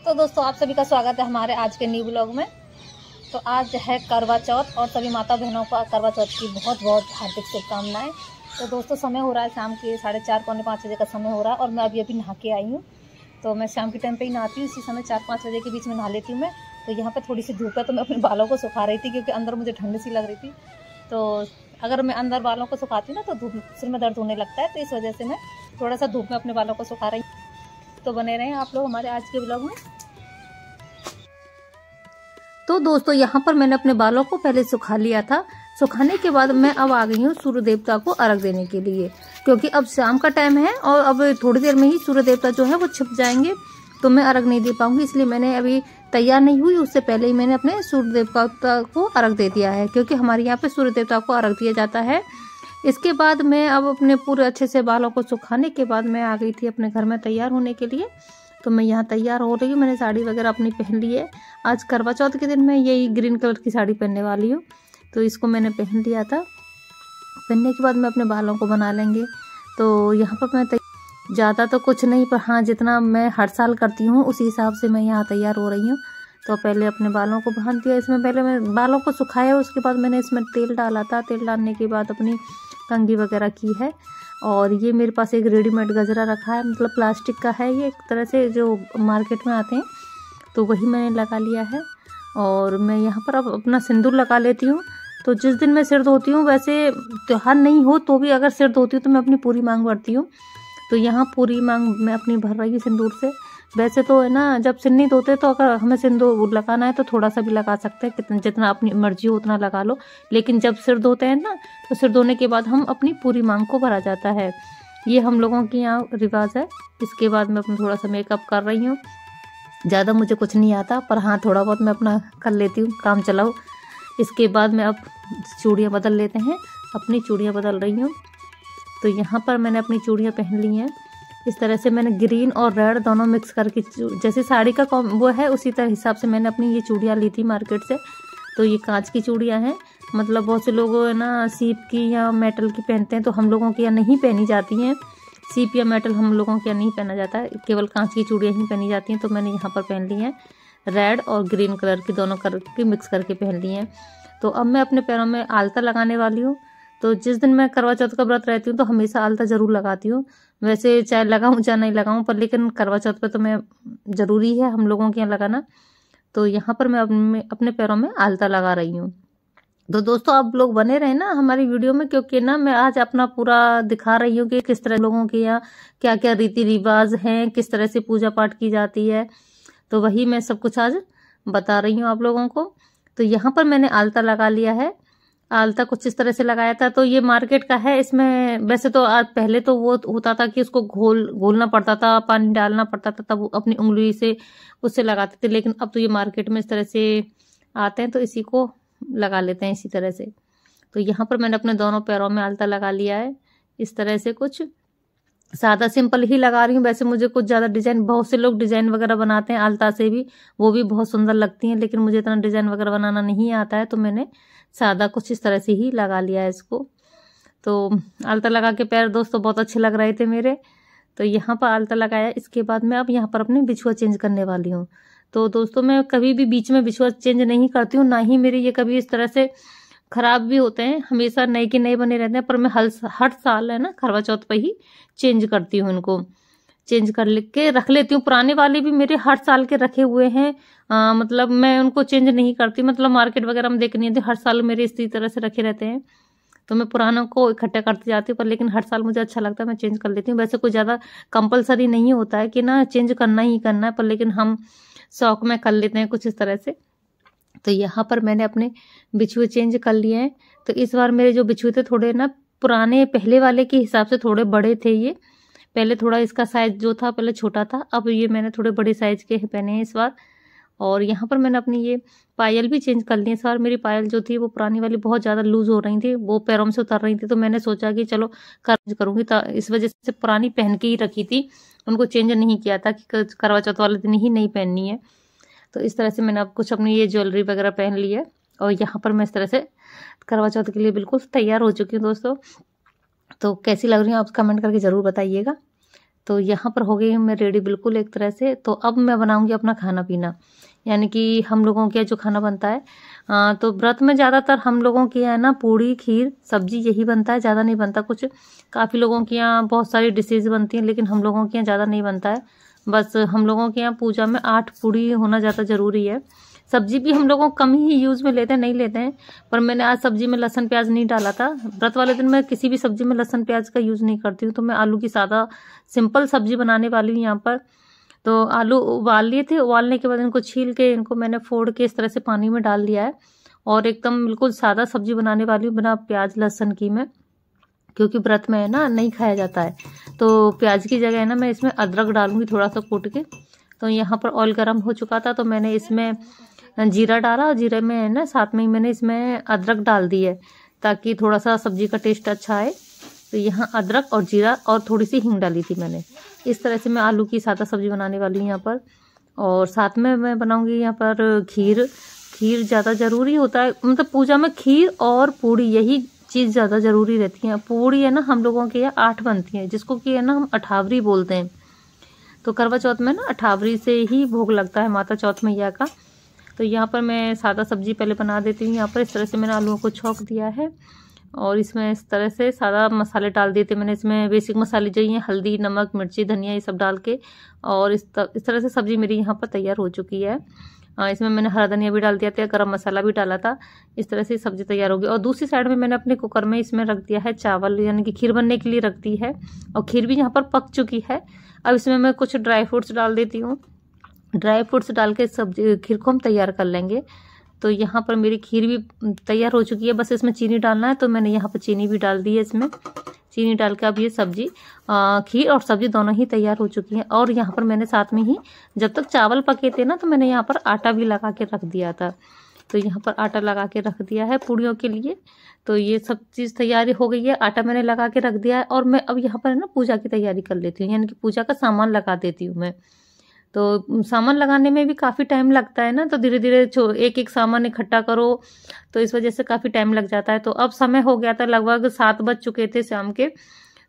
तो दोस्तों आप सभी का स्वागत है हमारे आज के न्यू ब्लॉग में। तो आज है करवा चौथ और सभी माता बहनों को करवा चौथ की बहुत बहुत हार्दिक शुभकामनाएं। तो दोस्तों समय हो रहा है शाम के 4:30 पौने 5 बजे का समय हो रहा है और मैं अभी नहा के आई हूँ। तो मैं शाम के टाइम पे ही नहाती हूँ, इसी समय 4-5 बजे के बीच में नहा लेती हूँ मैं। तो यहाँ पे थोड़ी सी धूप है तो मैं अपने बालों को सुखा रही थी क्योंकि अंदर मुझे ठंड सी लग रही थी। तो अगर मैं अंदर बालों को सुखाती हूँ ना तो धूप सिर में दर्द होने लगता है, तो इस वजह से मैं थोड़ा सा धूप में अपने बालों को सुखा रही हूँ। तो बने रहें आप लोग हमारे आज के ब्लॉग में। तो दोस्तों यहाँ पर मैंने अपने बालों को पहले सुखा लिया था। सुखाने के बाद मैं अब आ गई हूँ सूर्य देवता को अर्घ देने के लिए, क्योंकि अब शाम का टाइम है और अब थोड़ी देर में ही सूर्य देवता जो है वो छिप जाएंगे, तो मैं अर्घ नहीं दे पाऊंगी। इसलिए मैंने अभी तैयार नहीं हुई, उससे पहले ही मैंने अपने सूर्य देवता को अर्घ दे दिया है, क्योंकि हमारे यहाँ पे सूर्य देवता को अर्घ दिया जाता है। इसके बाद मैं अब अपने पूरे अच्छे से बालों को सुखाने के बाद मैं आ गई थी अपने घर में तैयार होने के लिए। तो मैं यहाँ तैयार हो रही हूँ, मैंने साड़ी वगैरह अपनी पहन ली है। आज करवा चौथ के दिन मैं यही ग्रीन कलर की साड़ी पहनने वाली हूँ, तो इसको मैंने पहन लिया था। पहनने के बाद मैं अपने बालों को बना लेंगे। तो यहाँ पर मैं ज़्यादा तो कुछ नहीं, पर हाँ जितना मैं हर साल करती हूँ उसी हिसाब से मैं यहाँ तैयार हो रही हूँ। तो पहले अपने बालों को बांध दिया, इसमें पहले मैं बालों को सुखाया, उसके बाद मैंने इसमें तेल डाला था। तेल डालने के बाद अपनी कंघी वगैरह की है। और ये मेरे पास एक रेडीमेड गजरा रखा है, मतलब प्लास्टिक का है, ये एक तरह से जो मार्केट में आते हैं, तो वही मैंने लगा लिया है। और मैं यहाँ पर अब अपना सिंदूर लगा लेती हूँ। तो जिस दिन मैं सिर धोती हूँ, वैसे त्योहार नहीं हो तो भी अगर सिर धोती हूँ तो मैं अपनी पूरी मांग भरती हूँ। तो यहाँ पूरी मांग मैं अपनी भर रही हूँ सिंदूर से। वैसे तो है ना, जब सिर नहीं धोते तो अगर हमें सिंदूर लगाना है तो थोड़ा सा भी लगा सकते हैं, कितना जितना अपनी मर्जी हो उतना लगा लो। लेकिन जब सिर धोते हैं ना, तो सिर धोने के बाद हम अपनी पूरी मांग को भरा जाता है, ये हम लोगों के यहाँ रिवाज है। इसके बाद मैं अपना थोड़ा सा मेकअप कर रही हूँ। ज़्यादा मुझे कुछ नहीं आता, पर हाँ थोड़ा बहुत मैं अपना कर लेती हूँ, काम चलाओ। इसके बाद मैं अब चूड़ियाँ बदल लेते हैं, अपनी चूड़ियाँ बदल रही हूँ। तो यहाँ पर मैंने अपनी चूड़ियाँ पहन ली हैं। इस तरह से मैंने ग्रीन और रेड दोनों मिक्स करके, जैसे साड़ी का वो है उसी तरह हिसाब से मैंने अपनी ये चूड़ियाँ ली थी मार्केट से। तो ये कांच की चूड़ियाँ हैं, मतलब बहुत से लोग है ना सीप की या मेटल की पहनते हैं, तो हम लोगों की यहाँ नहीं पहनी जाती हैं। सीप या मेटल हम लोगों के यहाँ नहीं पहना जाता है, केवल कांच की चूड़ियाँ ही पहनी जाती हैं। तो मैंने यहाँ पर पहन ली हैं, रेड और ग्रीन कलर की दोनों करके मिक्स करके पहन ली हैं। तो अब मैं अपने पैरों में आलता लगाने वाली हूँ। तो जिस दिन मैं करवा चौथ का व्रत रहती हूँ तो हमेशा आलता ज़रूर लगाती हूँ। वैसे चाहे लगाऊँ चाहे नहीं लगाऊँ, पर लेकिन करवा चौथ पे तो मैं ज़रूरी है हम लोगों के यहाँ लगाना। तो यहाँ पर मैं अपने पैरों में आलता लगा रही हूँ। तो दोस्तों आप लोग बने रहे ना हमारी वीडियो में, क्योंकि ना मैं आज अपना पूरा दिखा रही हूँ कि किस तरह लोगों के यहाँ क्या क्या रीति रिवाज हैं, किस तरह से पूजा पाठ की जाती है। तो वही मैं सब कुछ आज बता रही हूँ आप लोगों को। तो यहाँ पर मैंने आलता लगा लिया है। आलता कुछ इस तरह से लगाया था, तो ये मार्केट का है। इसमें वैसे तो आज पहले तो वो होता था कि उसको घोलना पड़ता था, पानी डालना पड़ता था, तब वो अपनी उंगली से उससे लगाते थे। लेकिन अब तो ये मार्केट में इस तरह से आते हैं, तो इसी को लगा लेते हैं इसी तरह से। तो यहाँ पर मैंने अपने दोनों पैरों में आलता लगा लिया है। इस तरह से कुछ सादा सिंपल ही लगा रही हूँ। वैसे मुझे कुछ ज़्यादा डिजाइन, बहुत से लोग डिजाइन वगैरह बनाते हैं आलता से भी, वो भी बहुत सुंदर लगती हैं, लेकिन मुझे इतना डिजाइन वगैरह बनाना नहीं आता है, तो मैंने सादा कुछ इस तरह से ही लगा लिया है इसको। तो आलता लगा के पैर दोस्तों बहुत अच्छे लग रहे थे मेरे। तो यहाँ पर आलता लगाया। इसके बाद मैं अब यहाँ पर अपनी बिछुआ चेंज करने वाली हूँ। तो दोस्तों मैं कभी भी बीच में बिछुआ चेंज नहीं करती हूँ, ना ही मेरे ये कभी इस तरह से खराब भी होते हैं, हमेशा नए के नए बने रहते हैं। पर मैं हर साल है ना करवा चौथ पर ही चेंज करती हूँ, इनको चेंज कर के रख लेती हूँ। पुराने वाले भी मेरे हर साल के रखे हुए हैं, मतलब मैं उनको चेंज नहीं करती, मतलब मार्केट वगैरह में देखनी है हर साल मेरे इसी तरह से रखे रहते हैं। तो मैं पुरानों को इकट्ठा करती जाती हूँ, पर लेकिन हर साल मुझे अच्छा लगता है, मैं चेंज कर लेती हूँ। वैसे कोई ज़्यादा कंपलसरी नहीं होता है कि ना चेंज करना ही करना है, पर लेकिन हम शौक में कर लेते हैं कुछ इस तरह से। तो यहाँ पर मैंने अपने बिछुए चेंज कर लिए हैं। तो इस बार मेरे जो बिछुए थे थोड़े ना पुराने पहले वाले के हिसाब से थोड़े बड़े थे। ये पहले थोड़ा इसका साइज जो था पहले छोटा था, अब ये मैंने थोड़े बड़े साइज के पहने हैं इस बार। और यहाँ पर मैंने अपनी ये पायल भी चेंज कर ली है इस बार। मेरी पायल जो थी वो पुरानी वाली बहुत ज़्यादा लूज हो रही थी, वो पैरों में से उतर रही थी, तो मैंने सोचा कि चलो करूँगी। इस वजह से पुरानी पहन के ही रखी थी, उनको चेंज नहीं किया था कि करवा चौथ वाले दिन ही नहीं पहननी है। तो इस तरह से मैंने अब कुछ अपनी ये ज्वेलरी वगैरह पहन ली है, और यहाँ पर मैं इस तरह से करवा चौथ के लिए बिल्कुल तैयार हो चुकी हूँ दोस्तों। तो कैसी लग रही है आप कमेंट करके ज़रूर बताइएगा। तो यहाँ पर हो गई मैं रेडी बिल्कुल एक तरह से। तो अब मैं बनाऊंगी अपना खाना पीना, यानी कि हम लोगों के यहाँ जो खाना बनता है। तो व्रत में ज़्यादातर हम लोगों के यहाँ ना पूड़ी खीर सब्जी यही बनता है, ज़्यादा नहीं बनता कुछ। काफ़ी लोगों के यहाँ बहुत सारी डिशेज बनती हैं, लेकिन हम लोगों के यहाँ ज़्यादा नहीं बनता है। बस हम लोगों के यहाँ पूजा में 8 पूड़ी होना ज़्यादा ज़रूरी है। सब्जी भी हम लोगों कम ही यूज़ में लेते हैं, नहीं लेते हैं। पर मैंने आज सब्जी में लहसुन प्याज नहीं डाला था। व्रत वाले दिन मैं किसी भी सब्जी में लहसुन प्याज का यूज़ नहीं करती हूँ। तो मैं आलू की सादा सिंपल सब्जी बनाने वाली हूँ यहाँ पर। तो आलू उबाल लिए थे, उबालने के बाद इनको छील के इनको मैंने फोड़ के इस तरह से पानी में डाल दिया है। और एकदम बिल्कुल सादा सब्जी बनाने वाली हूँ, बिना प्याज लहसुन की मैं, क्योंकि व्रत में है ना नहीं खाया जाता है। तो प्याज की जगह है ना मैं इसमें अदरक डालूंगी थोड़ा सा कूट के। तो यहाँ पर ऑयल गर्म हो चुका था, तो मैंने इसमें जीरा डाला। जीरे में है ना साथ में ही मैंने इसमें अदरक डाल दी है, ताकि थोड़ा सा सब्जी का टेस्ट अच्छा आए। तो यहाँ अदरक और जीरा और थोड़ी सी हींग डाली थी मैंने। इस तरह से मैं आलू की सादा सब्जी बनाने वाली हूँ यहाँ पर। और साथ में मैं बनाऊंगी यहाँ पर खीर। खीर ज़्यादा ज़रूरी होता है, मतलब पूजा में खीर और पूड़ी यही चीज़ ज़्यादा ज़रूरी रहती है। पूड़ी है ना हम लोगों के यहाँ 8 बनती है, जिसको कि है ना हम अठावरी बोलते हैं। तो करवा चौथ में ना अठावरी से ही भोग लगता है माता चौथ मैया का। तो यहाँ पर मैं सादा सब्जी पहले बना देती हूँ। यहाँ पर इस तरह से मैंने आलूओं को छौंक दिया है और इसमें इस तरह से सादा मसाले डाल दिए थे मैंने। इसमें बेसिक मसाले जो हैं हल्दी नमक मिर्ची धनिया ये सब डाल के, और इस तरह से सब्जी मेरी यहाँ पर तैयार हो चुकी है। इसमें मैंने हरा धनिया भी डाल दिया था, गरम मसाला भी डाला था। इस तरह से सब्जी तैयार होगी। और दूसरी साइड में मैंने अपने कुकर में इसमें रख दिया है चावल, यानी कि खीर बनने के लिए रख दी है। और खीर भी यहाँ पर पक चुकी है। अब इसमें मैं कुछ ड्राई फ्रूट्स डाल देती हूँ। ड्राई फ्रूट्स डाल के सब्जी खीर को हम तैयार कर लेंगे। तो यहाँ पर मेरी खीर भी तैयार हो चुकी है, बस इसमें चीनी डालना है। तो मैंने यहाँ पर चीनी भी डाल दी है। इसमें चीनी डाल के अब ये सब्जी खीर और सब्जी दोनों ही तैयार हो चुकी है। और यहाँ पर मैंने साथ में ही जब तक चावल पके थे ना, तो मैंने यहाँ पर आटा भी लगा के रख दिया था। तो यहाँ पर आटा लगा के रख दिया है पूड़ियों के लिए। तो ये सब चीज़ तैयारी हो गई है, आटा मैंने लगा के रख दिया है। और मैं अब यहाँ पर ना पूजा की तैयारी कर लेती हूँ, यानी कि पूजा का सामान लगा देती हूँ मैं। तो सामान लगाने में भी काफ़ी टाइम लगता है ना, तो धीरे धीरे एक एक सामान इकट्ठा करो, तो इस वजह से काफ़ी टाइम लग जाता है। तो अब समय हो गया था, लगभग 7 बज चुके थे शाम के।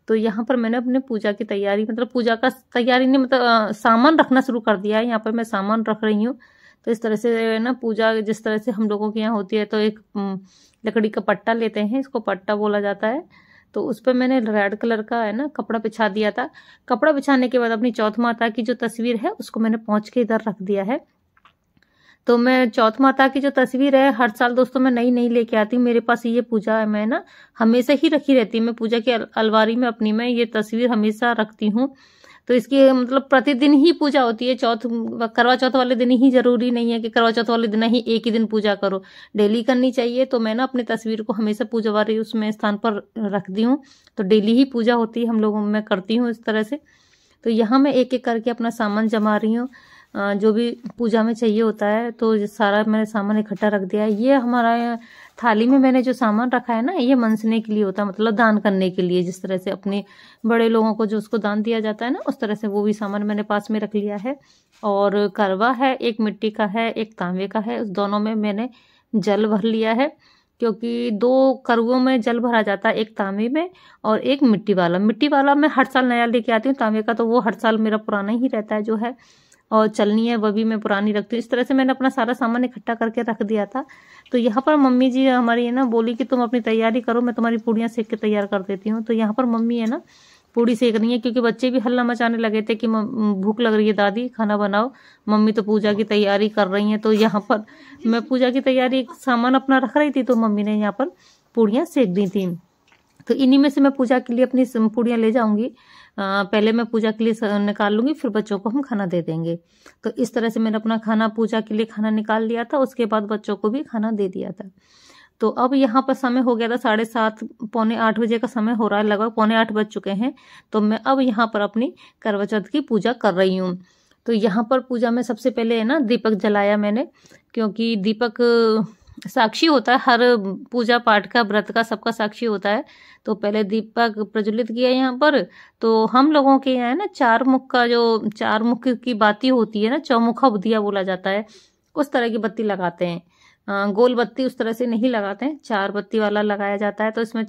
तो यहाँ पर मैंने अपने पूजा की तैयारी, मतलब पूजा का तैयारी नहीं, मतलब सामान रखना शुरू कर दिया है। यहाँ पर मैं सामान रख रही हूँ। तो इस तरह से ना पूजा जिस तरह से हम लोगों के यहाँ होती है, तो एक लकड़ी का पट्टा लेते हैं, इसको पट्टा बोला जाता है। तो उस पर मैंने रेड कलर का है ना कपड़ा बिछा दिया था। कपड़ा बिछाने के बाद अपनी चौथ माता की जो तस्वीर है उसको मैंने पहुंच के इधर रख दिया है। तो मैं चौथ माता की जो तस्वीर है हर साल दोस्तों मैं नई नई लेके आती हूँ। मेरे पास ये पूजा है, मैं ना हमेशा ही रखी रहती है। मैं पूजा की अलमारी में अपनी में ये तस्वीर हमेशा रखती हूँ। तो इसकी मतलब प्रतिदिन ही पूजा होती है। करवा चौथ वाले दिन ही जरूरी नहीं है कि करवा चौथ वाले दिन ही एक ही दिन पूजा करो, डेली करनी चाहिए। तो मैं ना अपनी तस्वीर को हमेशा पूजा वाली उसमें स्थान पर रख दी हूँ। तो डेली ही पूजा होती है हम लोगों में, करती हूँ इस तरह से। तो यहाँ मैं एक एक करके अपना सामान जमा रही हूँ, जो भी पूजा में चाहिए होता है। तो सारा मैंने सामान इकट्ठा रख दिया है। ये हमारा थाली में मैंने जो सामान रखा है ना, ये मनसने के लिए होता है, मतलब दान करने के लिए। जिस तरह से अपने बड़े लोगों को जो उसको दान दिया जाता है ना, उस तरह से वो भी सामान मैंने पास में रख लिया है। और करवा है, एक मिट्टी का है एक तांबे का है, उस दोनों में मैंने जल भर लिया है। क्योंकि 2 करवों में जल भरा जाता है, एक तांबे में और एक मिट्टी वाला। मिट्टी वाला मैं हर साल नया लेके आती हूँ, तांबे का तो वो हर साल मेरा पुराना ही रहता है जो है। और चलनी है वह भी मैं पुरानी रखती हूँ। इस तरह से मैंने अपना सारा सामान इकट्ठा करके रख दिया था। तो यहाँ पर मम्मी जी हमारी है ना बोली कि तुम अपनी तैयारी करो, मैं तुम्हारी पूड़ियाँ सेक के तैयार कर देती हूँ। तो यहाँ पर मम्मी है ना पूड़ी सेक रही है, क्योंकि बच्चे भी हल्ला मचाने लगे थे कि भूख लग रही है दादी, खाना बनाओ। मम्मी तो पूजा की तैयारी कर रही हैं। तो यहाँ पर मैं पूजा की तैयारी सामान अपना रख रही थी, तो मम्मी ने यहाँ पर पूड़ियाँ सेक दी थी। तो इन्हीं में से मैं पूजा के लिए अपनी पूड़ियाँ ले जाऊंगी। पहले मैं पूजा के लिए निकाल लूंगी, फिर बच्चों को हम खाना दे देंगे। तो इस तरह से मैंने अपना खाना पूजा के लिए खाना निकाल लिया था, उसके बाद बच्चों को भी खाना दे दिया था। तो अब यहाँ पर समय हो गया था 7:30 पौने 8 बजे का समय हो रहा है, लगभग पौने 8 बज चुके हैं। तो मैं अब यहाँ पर अपनी करवा चौथ की पूजा कर रही हूँ। तो यहाँ पर पूजा में सबसे पहले है ना दीपक जलाया मैंने, क्योंकि दीपक साक्षी होता है हर पूजा पाठ का, व्रत का, सबका साक्षी होता है। तो पहले दीपक प्रज्वलित किया यहाँ पर। तो हम लोगों के यहाँ है ना 4 मुख का, जो 4 मुख की बाती होती है ना, चौमुखा दिया बोला जाता है, उस तरह की बत्ती लगाते हैं। गोल बत्ती उस तरह से नहीं लगाते हैं, 4 बत्ती वाला लगाया जाता है। तो इसमें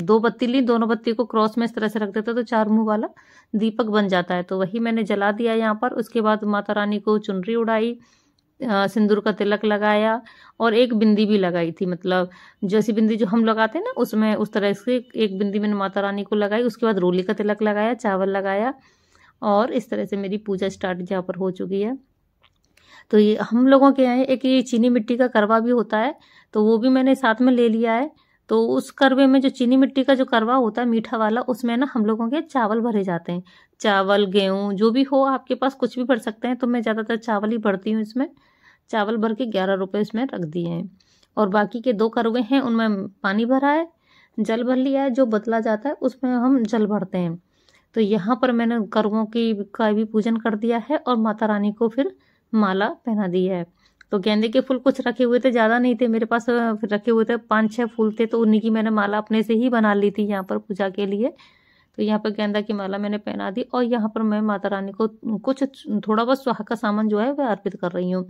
2 बत्ती ली, दोनों बत्ती को क्रॉस में इस तरह से रख देते तो 4 मुंह वाला दीपक बन जाता है। तो वही मैंने जला दिया यहाँ पर। उसके बाद माता रानी को चुनरी उड़ाई, सिंदूर का तिलक लगाया और एक बिंदी भी लगाई थी, मतलब जैसी बिंदी जो हम लगाते हैं ना उसमें, उस तरह से एक बिंदी मैंने माता रानी को लगाई। उसके बाद रोली का तिलक लगाया, चावल लगाया और इस तरह से मेरी पूजा स्टार्ट यहाँ पर हो चुकी है। तो ये हम लोगों के यहाँ एक ये चीनी मिट्टी का करवा भी होता है, तो वो भी मैंने साथ में ले लिया है। तो उस करवे में जो चीनी मिट्टी का जो करवा होता है मीठा वाला, उसमें ना हम लोगों के चावल भरे जाते हैं। चावल, गेहूँ, जो भी हो आपके पास, कुछ भी भर सकते हैं। तो मैं ज़्यादातर चावल ही भरती हूँ इसमें। चावल भर के 11 रुपये इसमें रख दिए हैं। और बाकी के 2 करवे हैं उनमें पानी भरा है, जल भर लिया है। जो बतला जाता है उसमें हम जल भरते हैं। तो यहाँ पर मैंने करवों का भी पूजन कर दिया है और माता रानी को फिर माला पहना दी है। तो गेंदे के फूल कुछ रखे हुए थे, ज़्यादा नहीं थे मेरे पास, फिर रखे हुए थे 5-6 फूल थे, तो उन्हीं की मैंने माला अपने से ही बना ली थी यहाँ पर पूजा के लिए। तो यहाँ पर गेंदा की माला मैंने पहना दी और यहाँ पर मैं माता रानी को कुछ थोड़ा बहुत सुहाग का सामान जो है वह अर्पित कर रही हूँ।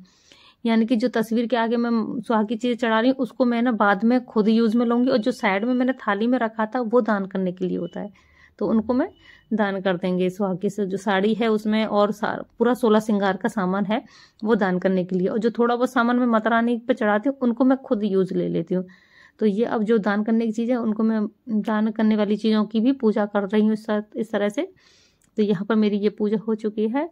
यानी कि जो तस्वीर के आगे मैं सुहाग की चीज़ें चढ़ा रही हूँ उसको मैं ना बाद में खुद यूज़ में लूँगी, और जो साइड में मैंने थाली में रखा था वो दान करने के लिए होता है, तो उनको मैं दान कर देंगे। सुहाग की जो साड़ी है उसमें और पूरा 16 श्रृंगार का सामान है वो दान करने के लिए, और जो थोड़ा बहुत सामान मैं माता रानी पे चढ़ाती हूँ उनको मैं खुद यूज़ ले लेती हूँ। तो ये अब जो दान करने की चीज़ है उनको मैं दान करने वाली चीज़ों की भी पूजा कर रही हूँ इस तरह से। तो यहाँ पर मेरी ये पूजा हो चुकी है।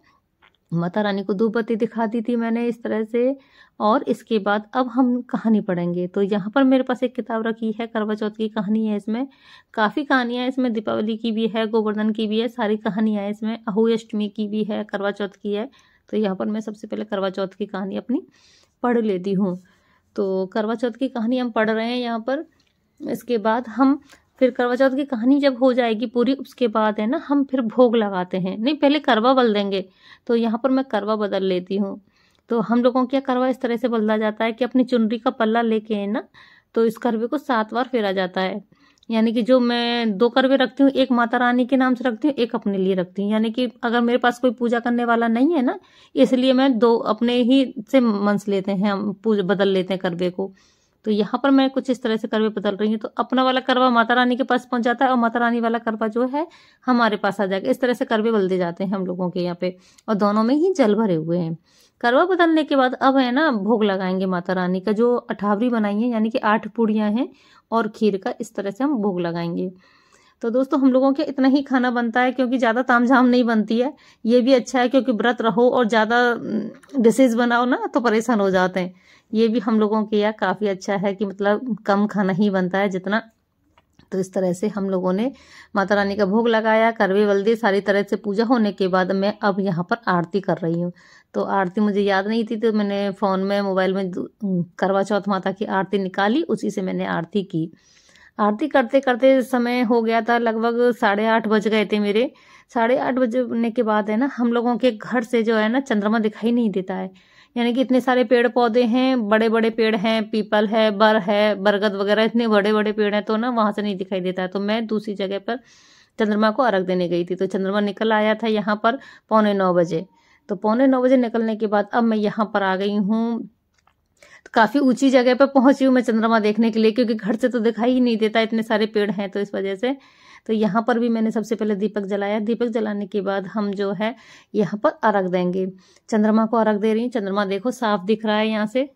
माता रानी को धूप बत्ती दिखा दी थी मैंने इस तरह से। और इसके बाद अब हम कहानी पढ़ेंगे। तो यहाँ पर मेरे पास एक किताब रखी है, करवा चौथ की कहानी है। इसमें काफ़ी कहानियाँ हैं, इसमें दीपावली की भी है, गोवर्धन की भी है, सारी कहानियाँ हैं इसमें। अहोई अष्टमी की भी है, करवा चौथ की है। तो यहाँ पर मैं सबसे पहले करवा चौथ की कहानी अपनी पढ़ लेती हूँ। तो करवा चौथ की कहानी हम पढ़ रहे हैं यहाँ पर। इसके बाद हम फिर करवा चौथ की कहानी जब हो जाएगी पूरी, उसके बाद है ना हम फिर भोग लगाते हैं। नहीं, पहले करवा बदल देंगे। तो यहाँ पर मैं करवा बदल लेती हूँ। तो हम लोगों के करवा इस तरह से बदला जाता है कि अपनी चुनरी का पल्ला लेके है ना, तो इस करवे को 7 बार फेरा जाता है। यानी कि जो मैं 2 करवे रखती हूँ, एक माता रानी के नाम से रखती हूँ, एक अपने लिए रखती हूँ। यानी कि अगर मेरे पास कोई पूजा करने वाला नहीं है ना, इसलिए मैं 2 अपने ही से मंस लेते हैं, हम बदल लेते हैं करवे को। तो यहाँ पर मैं कुछ इस तरह से करवे बदल रही हूँ। तो अपना वाला करवा माता रानी के पास पहुंच जाता है और माता रानी वाला करवा जो है हमारे पास आ जाएगा। इस तरह से करवे बदले जाते हैं हम लोगों के यहाँ पे, और दोनों में ही जल भरे हुए हैं। करवा बदलने के बाद अब है ना भोग लगाएंगे माता रानी का, जो अठावरी बनाई है, यानी कि 8 पूड़ियाँ हैं और खीर का। इस तरह से हम भोग लगाएंगे। तो दोस्तों हम लोगों के इतना ही खाना बनता है, क्योंकि ज़्यादा तामझाम नहीं बनती है। ये भी अच्छा है, क्योंकि व्रत रहो और ज़्यादा डिशेज बनाओ ना तो परेशान हो जाते हैं। ये भी हम लोगों के यहाँ काफ़ी अच्छा है कि मतलब कम खाना ही बनता है जितना। तो इस तरह से हम लोगों ने माता रानी का भोग लगाया, करवे बल्दी, सारी तरह से पूजा होने के बाद मैं अब यहाँ पर आरती कर रही हूँ। तो आरती मुझे याद नहीं थी, तो मैंने फ़ोन में, मोबाइल में करवा चौथ माता की आरती निकाली, उसी से मैंने आरती की। आरती करते करते समय हो गया था, लगभग 8:30 बज गए थे मेरे। 8:30 बजने के बाद है ना हम लोगों के घर से जो है ना चंद्रमा दिखाई नहीं देता है। यानी कि इतने सारे पेड़ पौधे हैं, बड़े बड़े पेड़ हैं, पीपल है, बर है, बरगद वगैरह, इतने बड़े बड़े पेड़ हैं, तो ना वहां से नहीं दिखाई देता है। तो मैं दूसरी जगह पर चंद्रमा को अर्घ देने गई थी। तो चंद्रमा निकल आया था यहाँ पर 8:45 बजे। तो 8:45 बजे निकलने के बाद अब मैं यहाँ पर आ गई हूँ। तो काफ़ी ऊंची जगह पर पहुंची हूँ मैं चंद्रमा देखने के लिए, क्योंकि घर से तो दिखाई ही नहीं देता, इतने सारे पेड़ हैं, तो इस वजह से। तो यहाँ पर भी मैंने सबसे पहले दीपक जलाया। दीपक जलाने के बाद हम जो है यहाँ पर अर्घ देंगे, चंद्रमा को अर्घ दे रही हूँ। चंद्रमा देखो साफ दिख रहा है यहाँ से,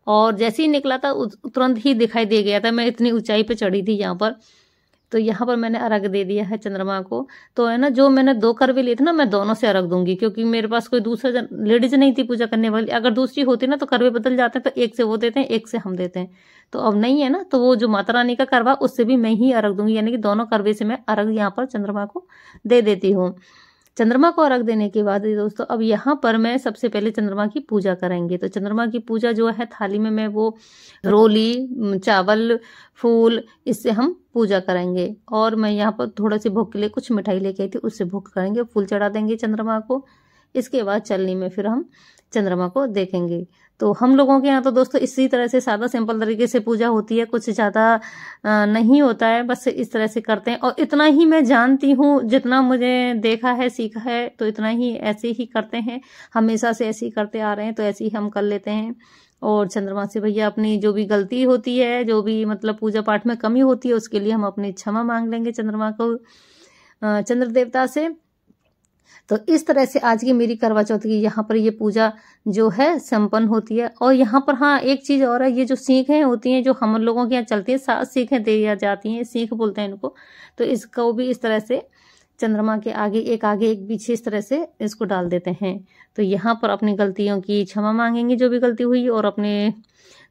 और जैसे ही निकला था तुरंत ही दिखाई दे गया था। मैं इतनी ऊंचाई पे चढ़ी थी यहाँ पर। तो यहाँ पर मैंने अर्घ दे दिया है चंद्रमा को। तो है ना, जो मैंने 2 करवे लिए थे ना, मैं दोनों से अर्घ दूंगी, क्योंकि मेरे पास कोई दूसरा लेडीज नहीं थी पूजा करने वाली। अगर दूसरी होती ना तो करवे बदल जाते हैं, तो एक से वो देते हैं, एक से हम देते हैं। तो अब नहीं है ना, तो वो जो माता रानी का करवा उससे भी मैं ही अर्घ दूंगी। यानी कि दोनों करवे से मैं अर्घ यहाँ पर चंद्रमा को दे देती हूँ। चंद्रमा को अर्घ देने के बाद दोस्तों अब यहाँ पर मैं सबसे पहले चंद्रमा की पूजा करेंगे। तो चंद्रमा की पूजा जो है, थाली में मैं वो रोली, चावल, फूल, इससे हम पूजा करेंगे। और मैं यहाँ पर थोड़ा सी भोग के लिए कुछ मिठाई लेके आई थी, उससे भोग करेंगे, फूल चढ़ा देंगे चंद्रमा को। इसके बाद चलनी में फिर हम चंद्रमा को देखेंगे। तो हम लोगों के यहाँ तो दोस्तों इसी तरह से सादा सिंपल तरीके से पूजा होती है, कुछ ज़्यादा नहीं होता है, बस इस तरह से करते हैं। और इतना ही मैं जानती हूँ, जितना मुझे देखा है, सीखा है, तो इतना ही ऐसे ही करते हैं, हमेशा से ऐसे ही करते आ रहे हैं, तो ऐसे ही हम कर लेते हैं। और चंद्रमा से भैया अपनी जो भी गलती होती है, जो भी मतलब पूजा पाठ में कमी होती है, उसके लिए हम अपनी क्षमा मांग लेंगे चंद्रमा को, चंद्र देवता से। तो इस तरह से आज की मेरी करवा चौथ की यहाँ पर ये पूजा जो है संपन्न होती है। और यहाँ पर हाँ एक चीज और है, ये जो सीखें होती हैं जो हम लोगों के यहाँ चलती है, 7 सीखें दी जाती हैं, सीख बोलते हैं इनको। तो इसको भी इस तरह से चंद्रमा के आगे एक पीछे इस तरह से इसको डाल देते हैं। तो यहाँ पर अपनी गलतियों की क्षमा मांगेंगे जो भी गलती हुई, और अपने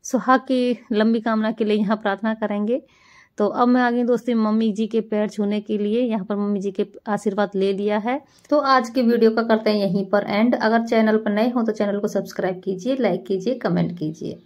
सुहाग की लंबी कामना के लिए यहाँ प्रार्थना करेंगे। तो अब मैं आ गई दोस्तों मम्मी जी के पैर छूने के लिए। यहाँ पर मम्मी जी के आशीर्वाद ले लिया है। तो आज की वीडियो का करते हैं यहीं पर एंड। अगर चैनल पर नए हो तो चैनल को सब्सक्राइब कीजिए, लाइक कीजिए, कमेंट कीजिए।